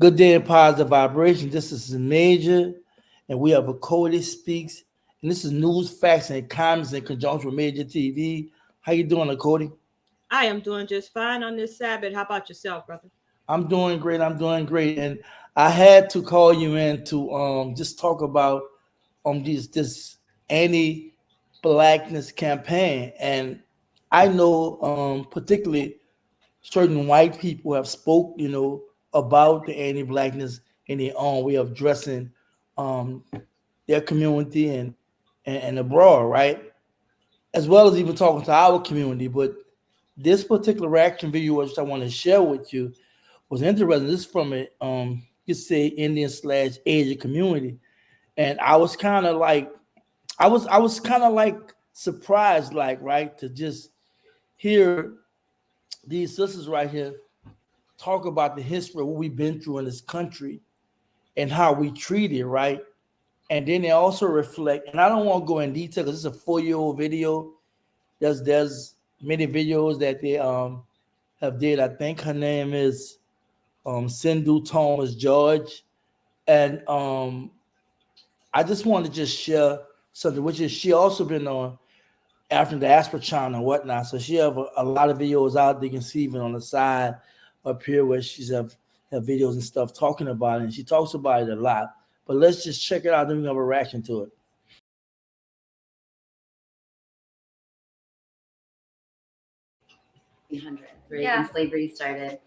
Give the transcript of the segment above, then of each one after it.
Good day and positive vibration. This is Major, and we have a Cody Speaks, and this is news, facts, and comments in conjunction with Major TV. How you doing, Cody? I am doing just fine on this Sabbath. How about yourself, brother? I'm doing great. I'm doing great, and I had to call you in to just talk about this anti-blackness campaign, and I know particularly certain white people have spoke, about the anti-blackness in their own way of dressing um, their community and abroad, right? As well as even talking to our community. But this particular reaction video, which I want to share with you, was interesting. This is from a you could say Indian slash Asian community, and I was kind of like, I was kind of like surprised, like right, to just hear these sisters right here talk about the history of what we've been through in this country and how we treat it, right? And then they also reflect, and I don't want to go in detail because it's a 4-year-old video. There's many videos that they have did. I think her name is Sindhu Thomas George. And I just want to just share something, which is she also been on African Diaspora Channel and whatnot. So she have a lot of videos out there. You can see even on the side up here where she's have videos and stuff talking about it. And she talks about it a lot. But let's just check it out, then we have a reaction to it. 1800s, right? Yeah. When slavery started.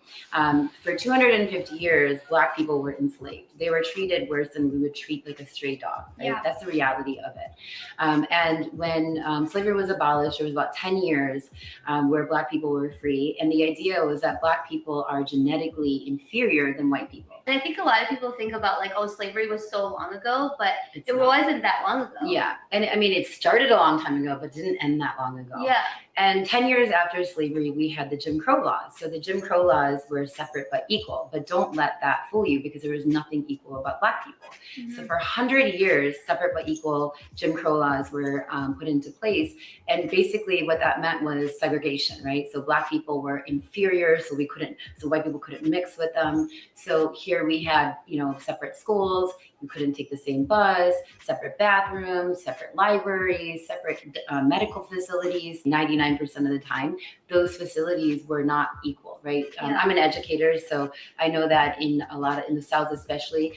For 250 years, Black people were enslaved. They were treated worse than we would treat like a stray dog, right? Yeah. That's the reality of it. And when slavery was abolished, there was about 10 years where Black people were free. And the idea was that Black people are genetically inferior than white people. And I think a lot of people think about like, oh, slavery was so long ago, but it wasn't that long ago. Yeah. And I mean, it started a long time ago, but didn't end that long ago. Yeah. And 10 years after slavery, we had the Jim Crow laws. So the Jim Crow laws were separate but equal. But don't let that fool you because there was nothing equal about Black people. Mm-hmm. So for 100 years, separate but equal Jim Crow laws were put into place. And basically what that meant was segregation, right? So Black people were inferior, so white people couldn't mix with them. So here we had, separate schools. You couldn't take the same bus, separate bathrooms, separate libraries, separate medical facilities. 99% of the time, those facilities were not equal, right? Yeah. I'm an educator, so I know that in the South, especially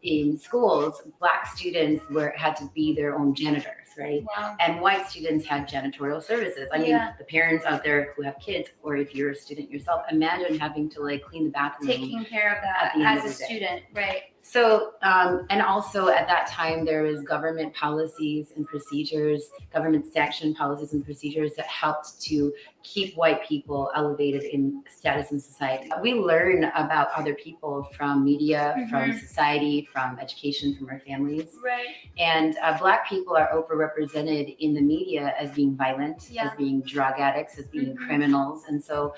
in schools, Black students had to be their own janitors, right? Wow. And white students had janitorial services. I mean, the parents out there who have kids, or if you're a student yourself, imagine having to clean the bathroom. Taking care of that as a student, right? So, and also at that time, there was government policies and procedures, government sanctioned policies and procedures that helped to keep white people elevated in status in society. We learn about other people from media, mm-hmm. from society, from education, from our families. Right. And Black people are overrepresented in the media as being violent, as being drug addicts, as being mm-hmm. criminals. And so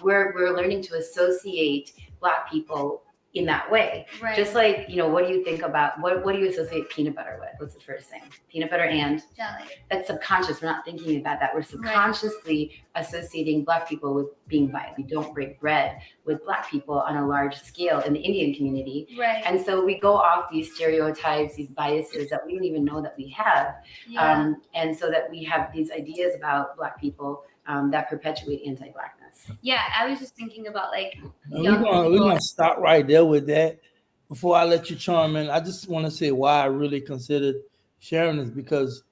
we're learning to associate Black people in that way. Right. Just like, what do you think about, what do you associate peanut butter with? What's the first thing? Peanut butter and? Jelly. That's subconscious. We're not thinking about that. We're subconsciously associating Black people with being violent. We don't break bread with Black people on a large scale in the Indian community. Right. And so we go off these stereotypes, these biases that we don't even know that we have. Yeah. And so that we have these ideas about Black people that perpetuate anti-Blackness. Yeah, I was just thinking about we're gonna stop right there with that. Before I let you chime in, I just want to say why I really considered sharing this, because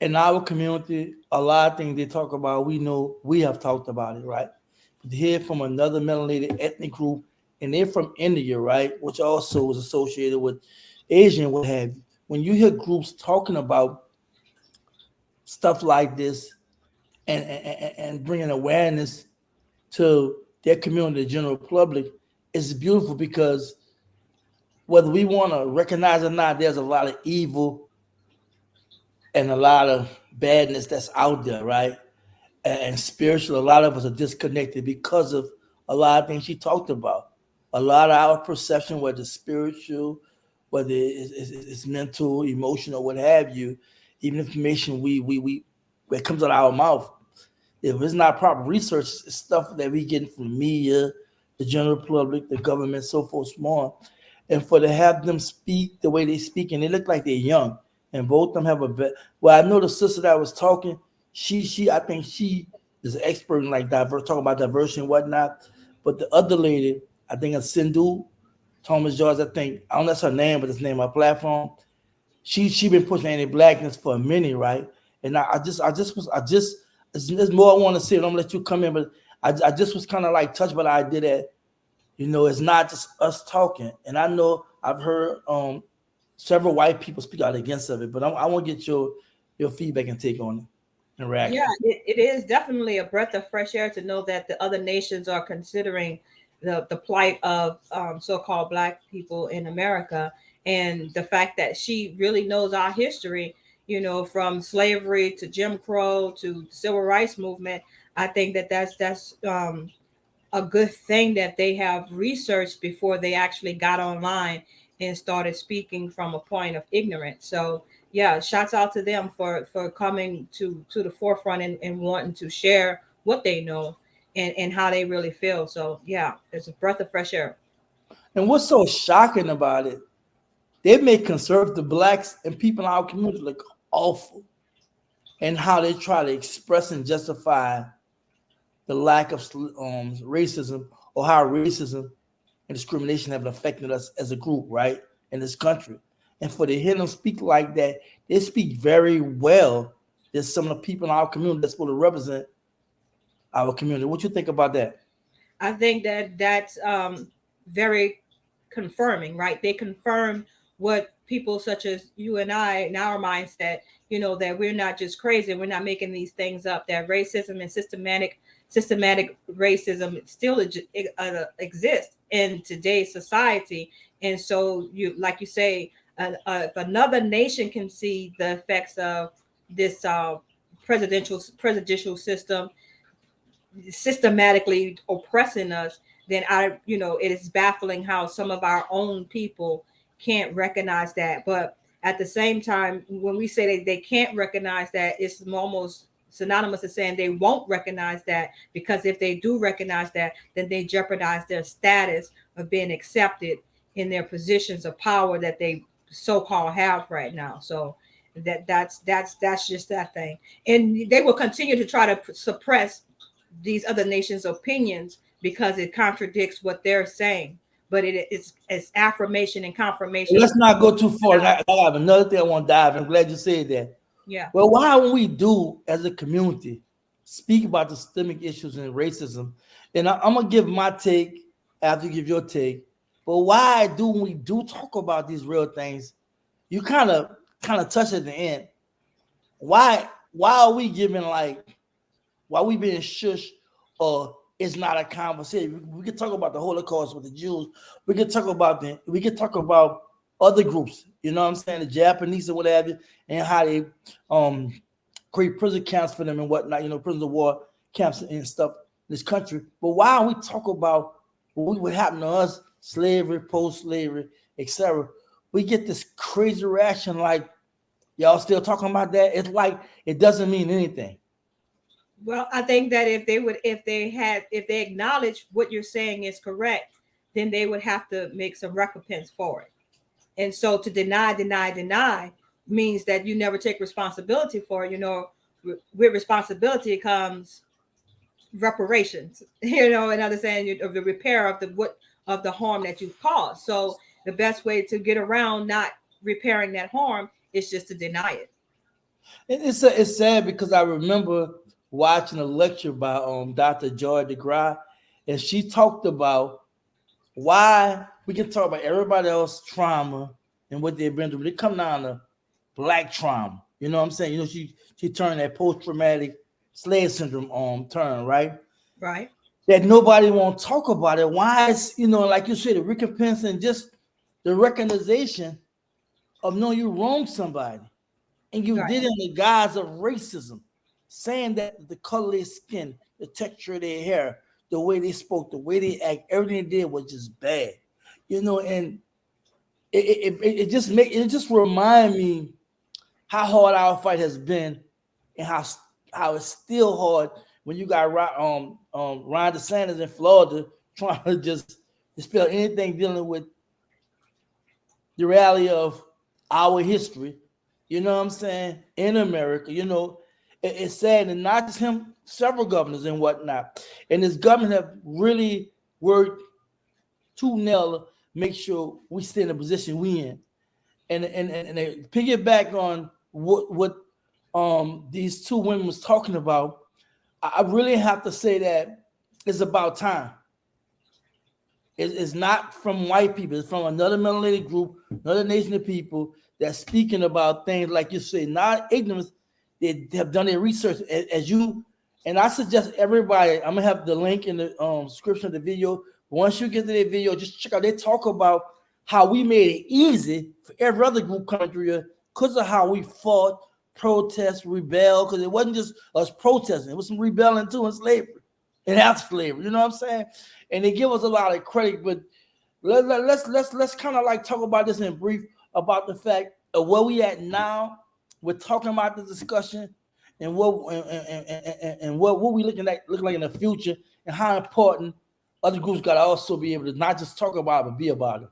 in our community, a lot of things they talk about, we know we have talked about it, right? But to hear from another melanated ethnic group, and they're from India, right, which also is associated with Asian, what have you. When you hear groups talking about stuff like this and bringing awareness to their community, the general public, is beautiful, because whether we want to recognize it or not, there's a lot of evil and a lot of badness that's out there, right? And spiritual, a lot of us are disconnected because of a lot of things she talked about. A lot of our perception, whether it's spiritual, whether it's mental, emotional, what have you, even information that comes out of our mouth, if it's not proper research, it's stuff that we get from media, the general public, the government, so forth, more. And for to have them speak the way they speak, and they look like they're young, and both of them have a bit. Well, I know the sister that was talking, I think she is an expert in like talking about diversity and whatnot. But the other lady, I think it's Sindhu Thomas George, I think, I don't know that's her name, but it's name her platform. She been pushing anti-blackness for a minute, right? And there's more I want to say. I'm gonna let you come in, but I just was kind of like touched by the idea that it's not just us talking. And I know I've heard several white people speak out against of it, but I want to get your feedback and take on it and reaction. Yeah, it is definitely a breath of fresh air to know that the other nations are considering the plight of so-called Black people in America, and the fact that she really knows our history, from slavery to Jim Crow to civil rights movement. I think that's a good thing that they have researched before they actually got online and started speaking from a point of ignorance. So yeah, shouts out to them for coming to the forefront and wanting to share what they know and how they really feel. So yeah, it's a breath of fresh air. And what's so shocking about it, they make conservative blacks and people in our community look awful, and how they try to express and justify the lack of racism, or how racism and discrimination have affected us as a group, right, in this country. And for to hear them speak like that, they speak very well. There's some of the people in our community that's supposed to represent our community. What you think about that? I think that that's very confirming, right? They confirm what people such as you and I, in our mindset, that we're not just crazy, we're not making these things up. That racism and systematic racism still exists in today's society. And so, like you say, if another nation can see the effects of this presidential system systematically oppressing us, then it is baffling how some of our own people can't recognize that. But at the same time, when we say that they can't recognize that, it's almost synonymous to saying they won't recognize that, because if they do recognize that, then they jeopardize their status of being accepted in their positions of power that they so-called have right now. So that's just that thing. And they will continue to try to suppress these other nations' opinions because it contradicts what they're saying. But it's affirmation and confirmation. Let's not go too far. I have another thing I want to dive in. I'm glad you said that. Yeah. Well, why when we do as a community speak about the systemic issues and racism, and I'm gonna give my take after you give your take. But why do when we do talk about these real things, you kind of touch at the end? Why are we giving why we being shush, or it's not a conversation? We could talk about the Holocaust with the Jews. We could talk about other groups. You know what I'm saying? The Japanese or whatever, and how they create prison camps for them and whatnot. Prison of war camps and stuff in this country. But why don't we talk about what happened to us, slavery, post-slavery, etc.? We get this crazy reaction like, y'all still talking about that? It's like it doesn't mean anything. Well, I think that if they acknowledge what you're saying is correct, then they would have to make some recompense for it. And so to deny means that you never take responsibility for it. With responsibility comes reparations, and understanding of the repair of the harm that you've caused. So the best way to get around not repairing that harm is just to deny it. And it's sad because I remember watching a lecture by Dr. Joy DeGraw, and she talked about why we can talk about everybody else's trauma and what they've been through. They come down to Black trauma. You know what I'm saying? She turned that post-traumatic slave syndrome term, right? Right. That nobody won't talk about it. Why is, like you said, the recompense and just the recognition of knowing you wronged somebody. And you Right. did it in the guise of racism, saying that the color of their skin, the texture of their hair, the way they spoke, the way they act, everything they did was just bad. And it just remind me how hard our fight has been, and how it's still hard when you got Ron DeSantis in Florida trying to just dispel anything dealing with the reality of our history. You know what I'm saying? In America, it's sad, and not just him, several governors and whatnot. And this government have really worked to nail, make sure we stay in the position we in. And they piggyback on what these two women was talking about. I really have to say that it's about time. It's not from white people. It's from another melanated group, another nation of people that's speaking about things like you say, not ignorance. They have done their research as you. And I suggest everybody. I'm gonna have the link in the description of the video. Once you get to the video, just check out. They talk about how we made it easy for every other group coming through here because of how we fought, protest, rebel. Because it wasn't just us protesting; it was some rebelling too in slavery and after slavery. You know what I'm saying? And they give us a lot of credit, but let's kind of like talk about this in brief about the fact of where we at now. We're talking about the discussion and what we look like in the future, and how important other groups got to also be able to not just talk about it, but be about it.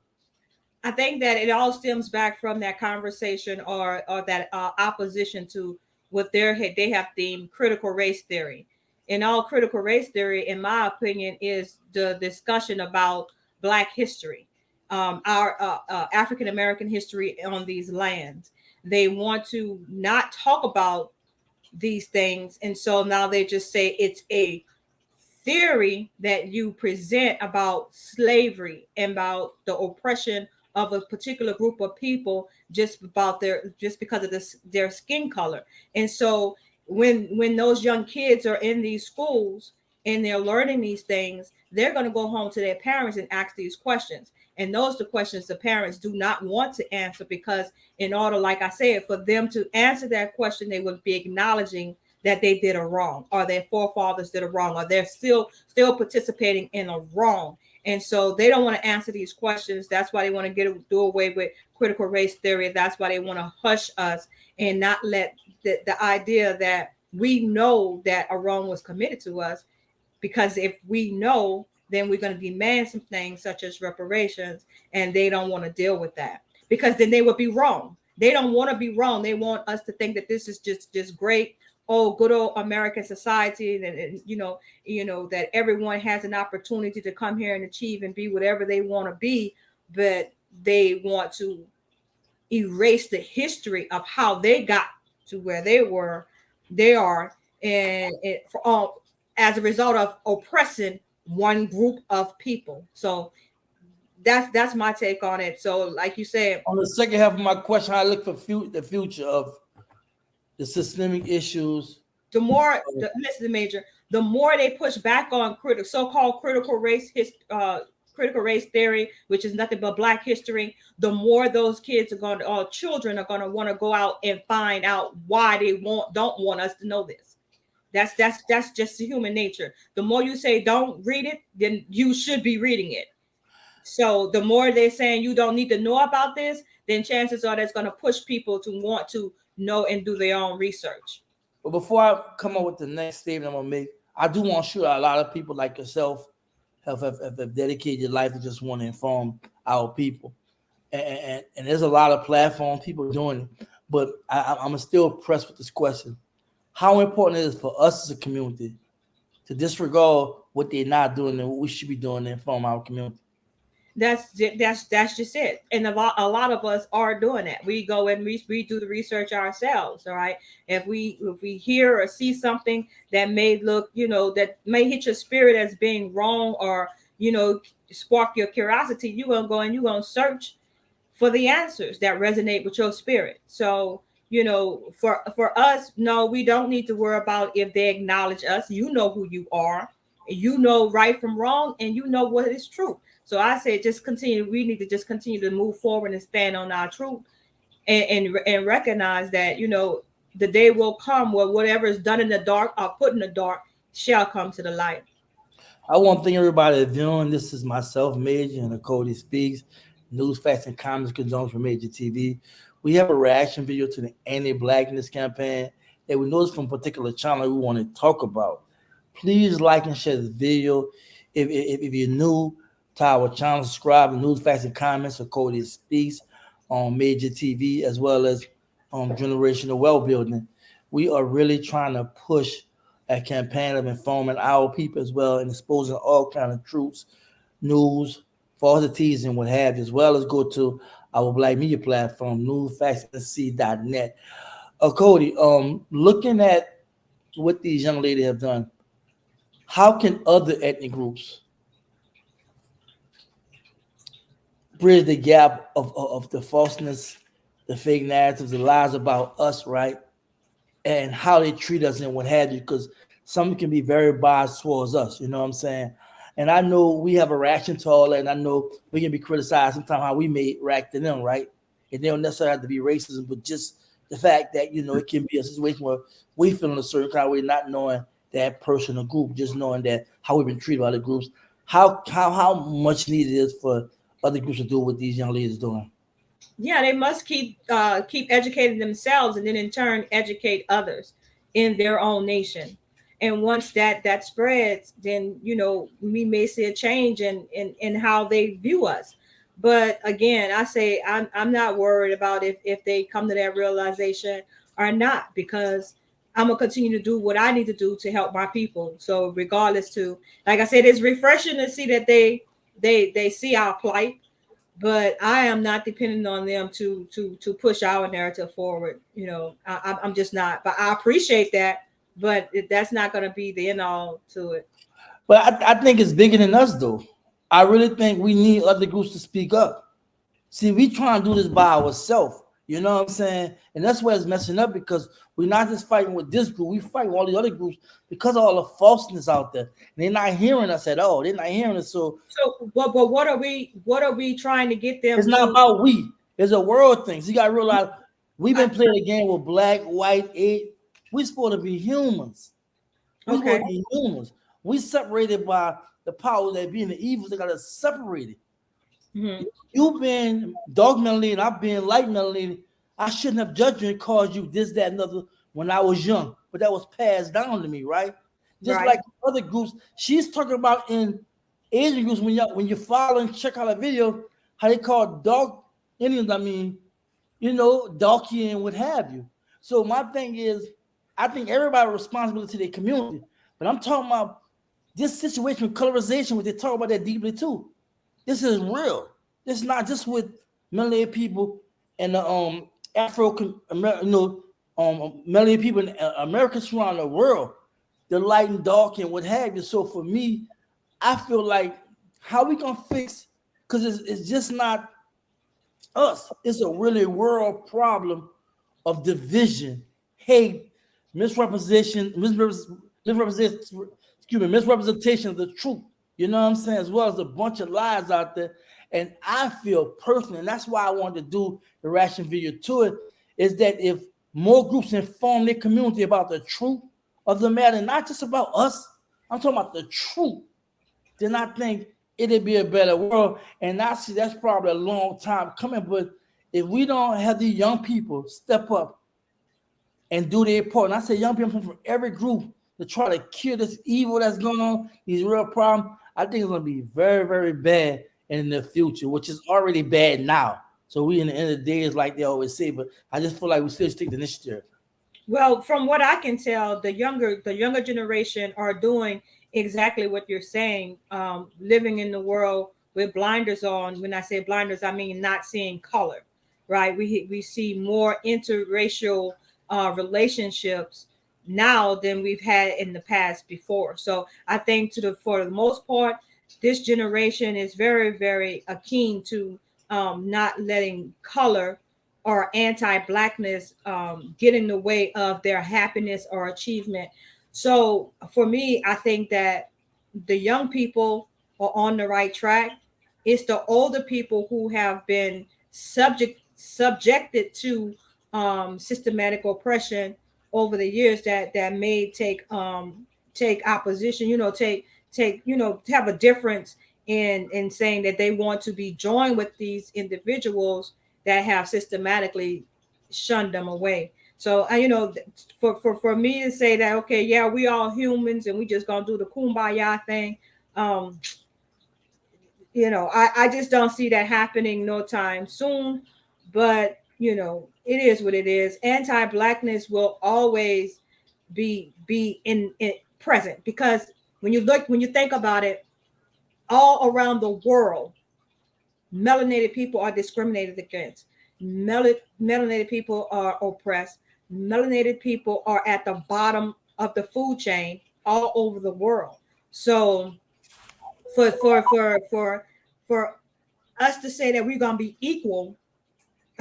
I think that it all stems back from that conversation or that opposition to what they have themed critical race theory. And all critical race theory, in my opinion, is the discussion about Black history, our African American history on these lands. They want to not talk about these things, and so now they just say it's a theory that you present about slavery and about the oppression of a particular group of people just because of their skin color. And so when those young kids are in these schools and they're learning these things, they're going to go home to their parents and ask these questions. And those are the questions the parents do not want to answer, because in order, like I said, for them to answer that question, they would be acknowledging that they did a wrong, or their forefathers did a wrong, or they're still participating in a wrong. And so they don't want to answer these questions. That's why they want to do away with critical race theory. That's why they want to hush us and not let the idea that we know that a wrong was committed to us. Because if we know, then we're going to demand some things such as reparations, and they don't want to deal with that, because then they would be wrong. They don't want to be wrong. They want us to think that this is just great, good old American society, and you know that everyone has an opportunity to come here and achieve and be whatever they want to be, but they want to erase the history of how they got to where they are, and as a result of oppressing one group of people. So that's my take on it. So, like you said, on the second half of my question, I look for the future of the systemic issues. Listen, Major, the more they push back on so-called critical race theory, which is nothing but Black history, the more those children are going to want to go out and find out why they don't want us to know this. That's just human nature. The more you say don't read it, then you should be reading it. So the more they're saying you don't need to know about this, then chances are that's going to push people to want to know and do their own research. But before I come up with the next statement I'm gonna make, I do want to show a lot of people like yourself have dedicated your life to just want to inform our people, and there's a lot of platforms people doing it. But I'm still pressed with this question: how important it is for us as a community to disregard what they're not doing and what we should be doing to inform our community? That's just it. And a lot of us are doing that. We go and we do the research ourselves. All right. If we hear or see something that may look, that may hit your spirit as being wrong, or, spark your curiosity, you're going to go and you're going to search for the answers that resonate with your spirit. So, for us, no, we don't need to worry about if they acknowledge us. You know who you are, you know right from wrong, and you know what is true. So I say just continue. We need to just continue to move forward and stand on our truth, and recognize that, the day will come where whatever is done in the dark or put in the dark shall come to the light. I want to thank everybody that's viewing. This is myself, Major, and Cody Speaks, news, facts, and comments conjunction from Major TV. We have a reaction video to the Anti-Blackness campaign that we noticed from a particular channel we want to talk about. Please like and share the video. if you're new to our channel, subscribe to News Facts and Comments or Cody Speaks on Major TV, as well as Generational Wealth Building. We are really trying to push a campaign of informing our people as well and exposing all kind of truths, news, falsities, and what have you, as well as go to our Black media platform, newsfactsnc.net. Cody, looking at what these young ladies have done, how can other ethnic groups bridge the gap of the falseness, the fake narratives, the lies about us, right? And how they treat us and what have you, because some can be very biased towards us, you know what I'm saying? And I know we have a reaction to all that, and I know we can be criticized sometimes how we may react to them, right? And they don't necessarily have to be racism, but just the fact that, it can be a situation where we feel in a certain kind of way, not knowing that person or group, just knowing that how we've been treated by other groups, how much needed it is for other groups to do what these young ladies doing. Yeah, they must keep educating themselves, and then in turn educate others in their own nation. And once that spreads, then we may see a change in how they view us. But again, I say I'm not worried about if they come to that realization or not, because I'm gonna continue to do what I need to do to help my people. So regardless, to like I said, it's refreshing to see that they see our plight, but I am not dependent on them to push our narrative forward. I'm just not. But I appreciate that, but that's not going to be the end all to it. But I think it's bigger than us, though. I really think we need other groups to speak up. See, we try and do this by ourselves. You know what I'm saying? And that's where it's messing up, because we're not just fighting with this group. We fight with all the other groups because of all the falseness out there. And they're not hearing us at all. They're not hearing us. So but what are we trying to get them it's to? not about we. It's a world thing. So you got to realize we've been playing a game with black, white, eight. We're supposed to be humans. We're supposed to be humans. We separated by the powers that be and the evils that got us separated. Mm-hmm. You've been dark melanated, I've been light melanated. I shouldn't have judged you and caused you this, that, and other when I was young, but that was passed down to me, right? Just like other groups. She's talking about in Asian groups, when you follow and check out a video, how they call dark Indians, darky and what have you. So my thing is, I think everybody responsible to their community, but I'm talking about this situation with colorization, where they talk about that deeply too. This is real. It's not just with melanated people and the melanated people in America surrounding the world, the light and dark and what have you. So for me, I feel like how we gonna fix, because it's just not us. It's a really world problem of division, hate, misrepresentation of the truth. You know what I'm saying? As well as a bunch of lies out there. And I feel personally, and that's why I wanted to do the reaction video to it, is that if more groups inform their community about the truth of the matter, not just about us, I'm talking about the truth, then I think it'd be a better world. And I see that's probably a long time coming. But if we don't have these young people step up and do their part, and I say young people from every group to try to cure this evil that's going on, these real problems, I think it's going to be very, very bad in the future, which is already bad now. So we in the end of the day is like they always say, but I just feel like we still take the initiative. Well, from what I can tell, the younger generation are doing exactly what you're saying, living in the world with blinders on. When I say blinders, I mean not seeing color, right? We see more interracial relationships now than we've had in the past before. So I think for the most part, this generation is very, very keen to not letting color or anti-Blackness get in the way of their happiness or achievement. So for me, I think that the young people are on the right track. It's the older people who have been subjected to systematic oppression over the years that may take opposition, have a difference in saying that they want to be joined with these individuals that have systematically shunned them away. So for me to say that, okay, yeah, we all humans and we just gonna do the kumbaya thing, um, I just don't see that happening no time soon. But it is what it is. Anti-blackness will always be in present, because when you think about it, all around the world, melanated people are discriminated against. Melanated people are oppressed. Melanated people are at the bottom of the food chain all over the world. So for us to say that we're gonna be equal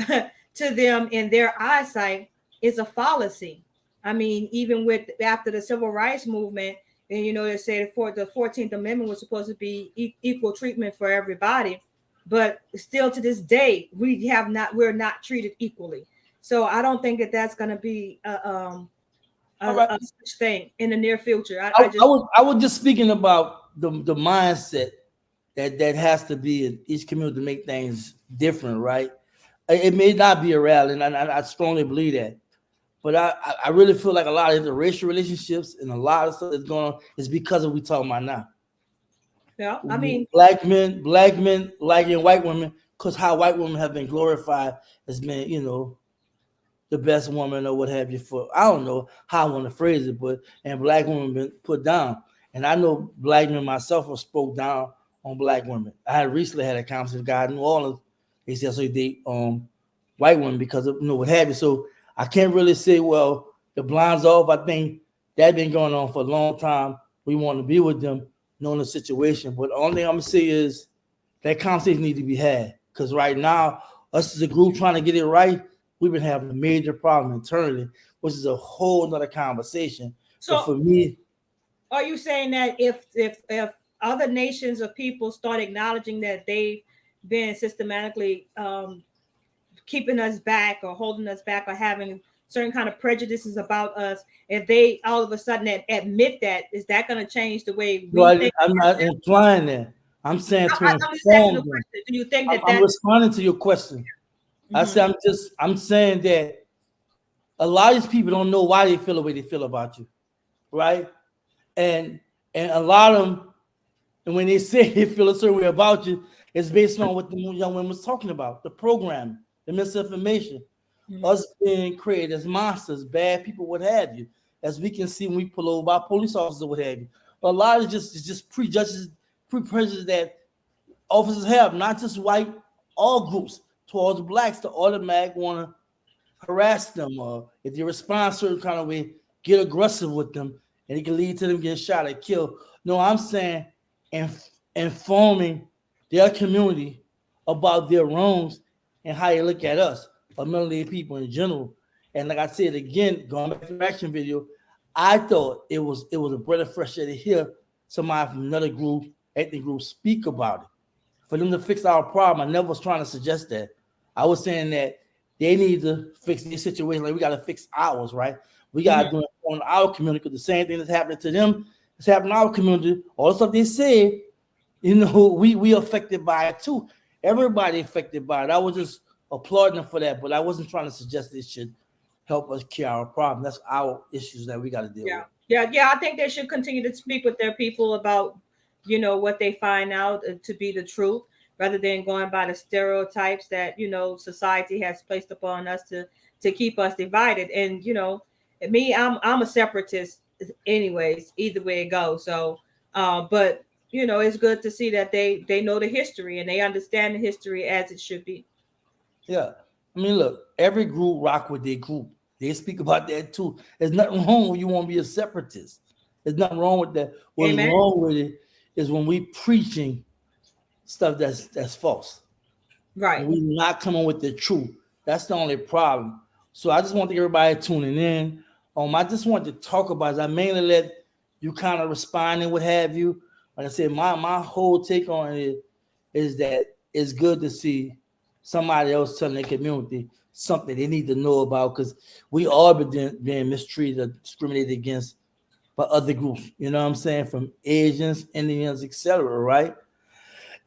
to them in their eyesight is a fallacy. I mean, even with after the civil rights movement, and they said for the 14th Amendment was supposed to be equal treatment for everybody, but still to this day we're not treated equally. So I don't think that that's going to be All right. a such thing in the near future. I was just speaking about the mindset that has to be in each community to make things different, right? It may not be a reality, and I strongly believe that. But I really feel like a lot of the racial relationships and a lot of stuff that's going on is because of what we talking about now. Yeah, I mean, Black men liking white women because how white women have been glorified as being, the best woman or what have you for, I don't know how I want to phrase it, but and black women been put down. And I know black men myself have spoke down on black women. I had recently had a conversation with a guy in New Orleans. They said so they white women because of what have you. So I can't really say, well, the blinds off. I think that been going on for a long time. We want to be with them, knowing the situation. But the only thing I'm gonna say is that conversation need to be had. Because right now, us as a group trying to get it right, we've been having a major problem internally, which is a whole nother conversation. But so for me, are you saying that if other nations of people start acknowledging that they've been systematically keeping us back or holding us back or having certain kind of prejudices about us, if they all of a sudden admit that, is that going to change the way no, we think? I'm not implying that. I'm saying to I'm just asking inform the them. question. Do you think that I'm that? responding to your question. I Mhm. said I'm saying that a lot of these people don't know why they feel the way they feel about you, right? And a lot of them, and when they say they feel a certain way about you, it's based on what the young women was talking about, the program, the misinformation, Mhm. us being created as monsters, bad people, what have you. As we can see when we pull over by police officers, what have you. A lot of it's just prejudices, prejudices that officers have, not just white, all groups towards blacks to automatic want to harass them, or if they respond a certain kind of way, get aggressive with them, and it can lead to them getting shot or killed. No, I'm saying informing their community about their wrongs and how they look at us, or melanated people in general. And like I said again, going back to the action video, I thought it was a breath of fresh air to hear somebody from another group, ethnic group, speak about it. For them to fix our problem, I never was trying to suggest that. I was saying that they need to fix their situation like we got to fix ours, right? We got to Mhm. do it on our community because the same thing that's happening to them is happening in our community. All the stuff they say, we affected by it too. Everybody affected by it. I was just applauding them for that, but I wasn't trying to suggest this should help us cure our problem. That's our issues that we got to deal Yeah, with. yeah. I think they should continue to speak with their people about, what they find out to be the truth, rather than going by the stereotypes that society has placed upon us to keep us divided. And me, I'm a separatist, anyways. Either way it goes. So, but it's good to see that they know the history and they understand the history as it should be. Yeah. I mean, look, every group rock with their group. They speak about that too. There's nothing wrong when you want to be a separatist. There's nothing wrong with that. What's Amen. wrong with it is when we preaching stuff that's false. Right. And we not coming with the truth. That's the only problem. So I just want to everybody tuning in. I just want to talk about it. I mainly let you kind of respond and what have you. Like I said, my whole take on it is that it's good to see somebody else telling their community something they need to know about because we all being mistreated or discriminated against by other groups. You know what I'm saying? From Asians, Indians, etc. Right?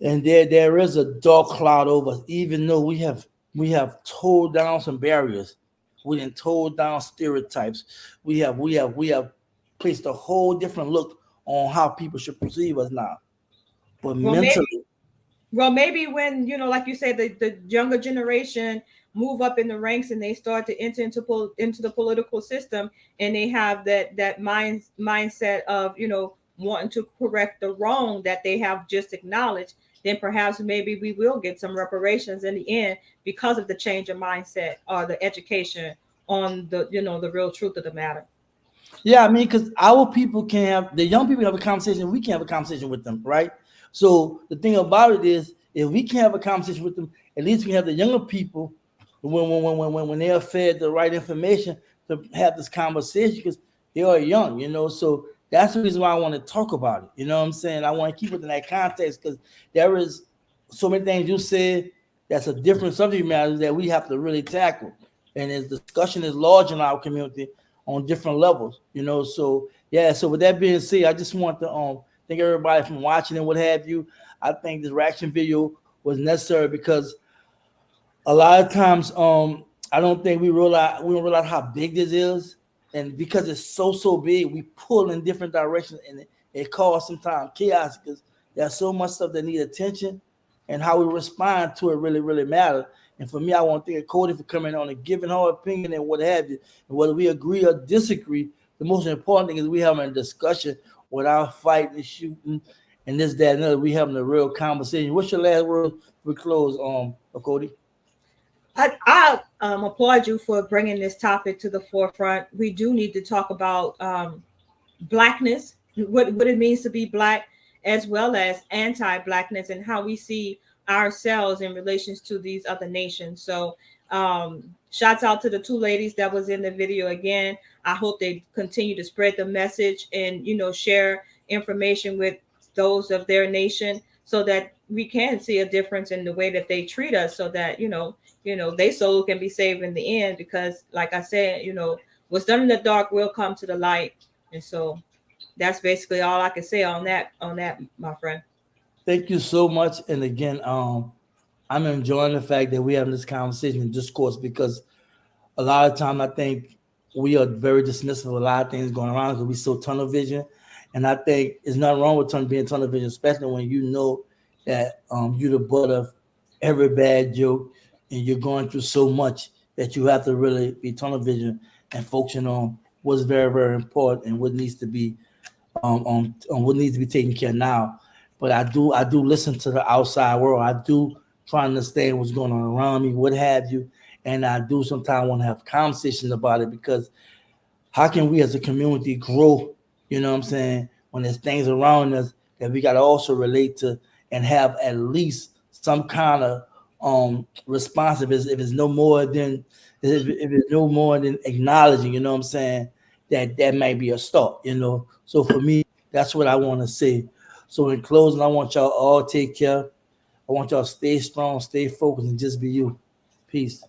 And there is a dark cloud over us, even though we have tore down some barriers. We didn't tore down stereotypes. We have placed a whole different look on how people should perceive us now. but Well, maybe mentally, maybe when, like you said, the younger generation move up in the ranks and they start to enter into the political system, and they have that mindset of, wanting to correct the wrong that they have just acknowledged, then perhaps maybe we will get some reparations in the end because of the change of mindset or the education on the real truth of the matter. yeah, I mean, because our people can have the young people have a conversation, we can have a conversation with them, right? So the thing about it is, if we can have a conversation with them, at least we have the younger people when they are fed the right information to have this conversation because they are young, So that's the reason why I want to talk about it. You know what I'm saying? I want to keep it in that context because there is so many things you said that's a different subject matter that we have to really tackle. And as discussion is large in our community on different levels, So yeah, so with that being said, I just want to thank everybody from watching and what have you. I think this reaction video was necessary because a lot of times I don't think we don't realize how big this is, and because it's so big we pull in different directions, and it causes sometimes chaos because there's so much stuff that need attention, and how we respond to it really matters. And for me, I want to thank Cody for coming on and giving her opinion and what have you, and whether we agree or disagree, the most important thing is we having a discussion without fighting and shooting and this that and other. We having a real conversation. What's your last word we close Cody? I applaud you for bringing this topic to the forefront. We do need to talk about blackness, what it means to be black, as well as anti-blackness, and how we see ourselves in relations to these other nations. So, shouts out to the two ladies that was in the video again. I hope they continue to spread the message and share information with those of their nation so that we can see a difference in the way that they treat us, so that they soul can be saved in the end. Because, like I said, what's done in the dark will come to the light, and so that's basically all I can say on that. My friend. Thank you so much. And again, I'm enjoying the fact that we having this conversation and discourse because a lot of time I think we are very dismissive of a lot of things going around because we so tunnel vision. And I think there's nothing wrong with being tunnel vision, especially when you know that you're the butt of every bad joke and you're going through so much that you have to really be tunnel vision and focusing on what's very important and what needs to be on what needs to be taken care of now. But I do listen to the outside world. I do try to understand what's going on around me, what have you, and I do sometimes want to have conversations about it because how can we as a community grow? You know what I'm saying? When there's things around us that we got to also relate to and have at least some kind of response. If it's no more than if it's no more than acknowledging, you know what I'm saying? That might be a start. So for me, that's what I want to say. So in closing, I want y'all all take care. I want y'all to stay strong, stay focused, and just be you. Peace.